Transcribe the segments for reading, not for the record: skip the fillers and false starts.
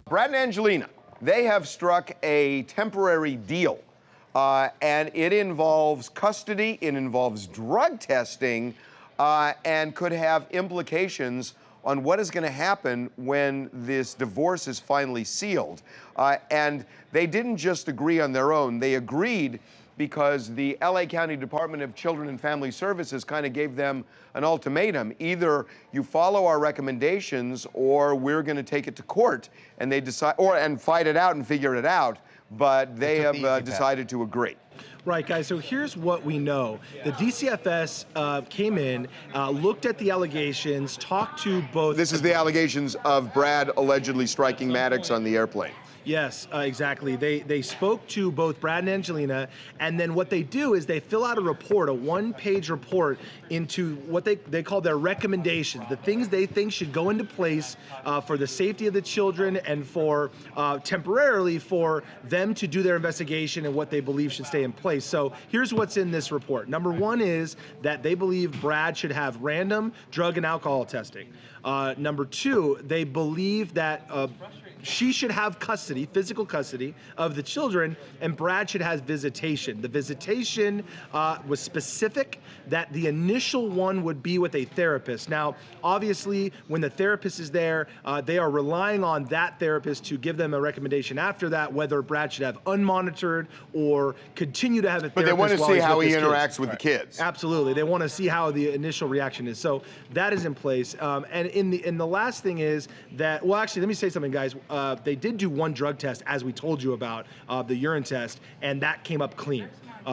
Brad and Angelina, they have struck a temporary deal, and it involves custody, it involves drug testing, and could have implications on what is going to happen when this divorce is finally sealed. And they didn't just agree on their own, they agreed because the LA County Department of Children and Family Services kind of gave them an ultimatum. Either you follow our recommendations or we're going to take it to court. And they decide, and fight it out and figure it out. But they have decided to agree. Right, guys, so here's what we know. The DCFS came in, looked at the allegations, talked to both... This is the allegations of Brad allegedly striking Maddox on the airplane. Yes, exactly. They spoke to both Brad and Angelina, and then what they do is they fill out a report, a one-page report into what they call their recommendations, the things they think should go into place for the safety of the children and for temporarily for them to do their investigation and what they believe should stay in place. So here's what's in this report. Number one is that they believe Brad should have random drug and alcohol testing. Number two, they believe that she should have custody, physical custody of the children, and Brad should have visitation. The visitation was specific that the initial one would be with a therapist. Now, obviously, when the therapist is there, they are relying on that therapist to give them a recommendation after that, whether Brad should have unmonitored or continue to have a therapist. But they want to see how he interacts with the kids. Absolutely, they want to see how the initial reaction is. So that is in place. And in the last thing is that, well, actually, let me say something, guys. They did do one drug test, as we told you about, the urine test, and that came up clean,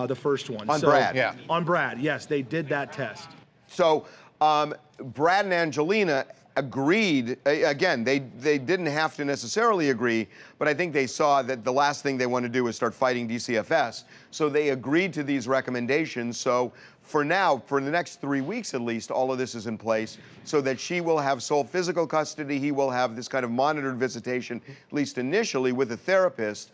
the first one. On Brad? Yeah. On Brad, yes, they did that test. So Brad and Angelina agreed, again, they didn't have to necessarily agree, but I think they saw that the last thing they want to do is start fighting DCFS. So they agreed to these recommendations. So for now, for the next 3 weeks at least, all of this is in place so that she will have sole physical custody. He will have this kind of monitored visitation, at least initially, with a therapist.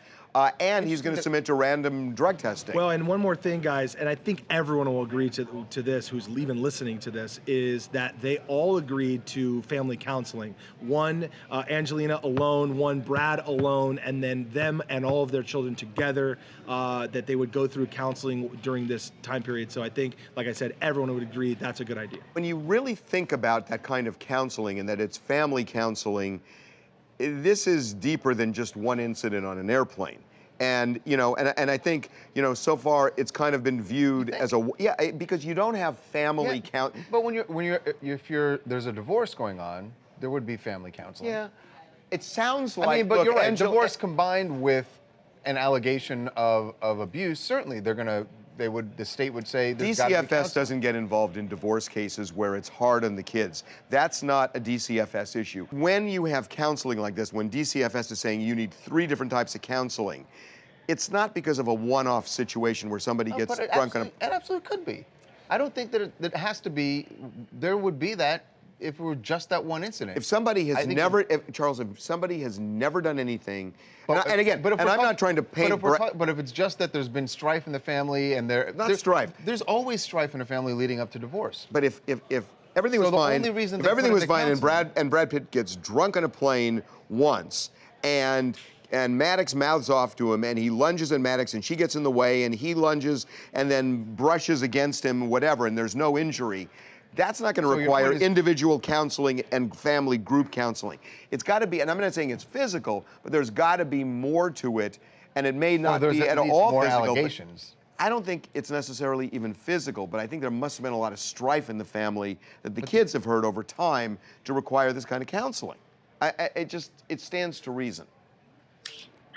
And he's going to submit to random drug testing. Well, and one more thing, guys, and I think everyone will agree to this who's even listening to this, is that they all agreed to family counseling. One, Angelina alone, one, Brad alone, and then them and all of their children together, that they would go through counseling during this time period. So I think, like I said, everyone would agree that's a good idea. When you really think about that kind of counseling and that it's family counseling, this is deeper than just one incident on an airplane. And, you know, and I think, you know, so far it's kind of been viewed as a, because you don't have family count. But if there's a divorce going on, there would be family counseling. Yeah. It sounds like, I mean, but you're right, divorce combined with an allegation of abuse, certainly the state would say there's gotta be DCFS doesn't get involved in divorce cases where it's hard on the kids. That's not a DCFS issue. When you have counseling like this, when DCFS is saying you need 3 different types of counseling, it's not because of a one-off situation where somebody gets drunk on a... It absolutely could be. I don't think that it has to be, there would be that if it were just that one incident. If somebody has never, Charles, if somebody has never done anything, and again, I'm not trying to paint... But if it's just that there's been strife in the family and there's strife. There's always strife in a family leading up to divorce. But if everything was fine, if everything was fine and Brad Pitt gets drunk on a plane once and Maddox mouths off to him and he lunges at Maddox and she gets in the way and he lunges and then brushes against him, whatever, and there's no injury, that's not going to require individual counseling and family group counseling. It's got to be, and I'm not saying it's physical, but there's got to be more to it, and it may not be at all more physical. Allegations. I don't think it's necessarily even physical, but I think there must have been a lot of strife in the family that the kids have heard over time to require this kind of counseling. It stands to reason.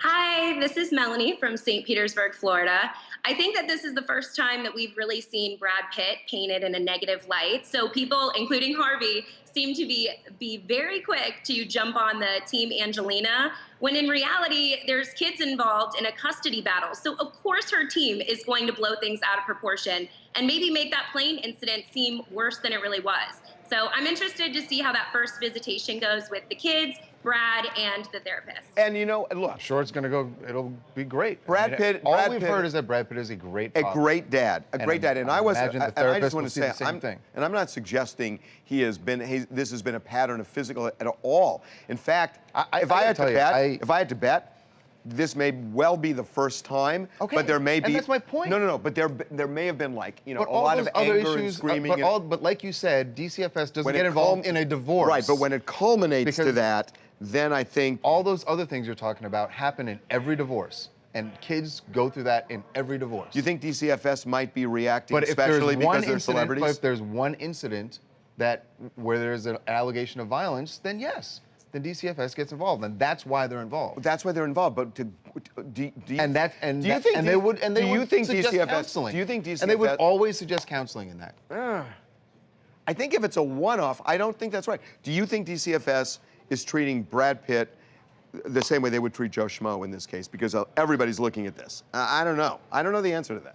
Hi, this is Melanie from St. Petersburg, Florida. I think that this is the first time that we've really seen Brad Pitt painted in a negative light. So people, including Harvey, seem to be very quick to jump on the Team Angelina, when in reality, there's kids involved in a custody battle. So of course her team is going to blow things out of proportion and maybe make that plane incident seem worse than it really was. So I'm interested to see how that first visitation goes with the kids, Brad, and the therapist. And you know, look, I'm sure it's going to go. It'll be great. Brad Pitt. All Brad we've Pitt, heard is that Brad Pitt is a great a father. great dad, a great dad. And I was. imagine the I just therapist want will to see say, the same thing. and I'm not suggesting he has been. This has been a pattern of physical at all. In fact, if I had to bet, this may well be the first time. Okay, but there may be. and that's my point. No. But there may have been, like, you know, But a all lot those of other anger issues, and screaming. but like you said, DCFS doesn't when get it involved in a divorce. Right, but when it culminates to Because that, then I think all those other things you're talking about happen in every divorce, and kids go through that in every divorce. Do you think DCFS might be reacting, But especially because they're celebrities? But if there's one incident where there's an allegation of violence, then yes, then DCFS gets involved, and that's why they're involved. That's why they're involved. But do you think they would suggest DCFS? counseling? Do you think DCFS? And they would always suggest counseling in that. I think if it's a one-off, I don't think that's right. Do you think DCFS is treating Brad Pitt the same way they would treat Joe Schmo in this case? Because everybody's looking at this. I don't know. I don't know the answer to that.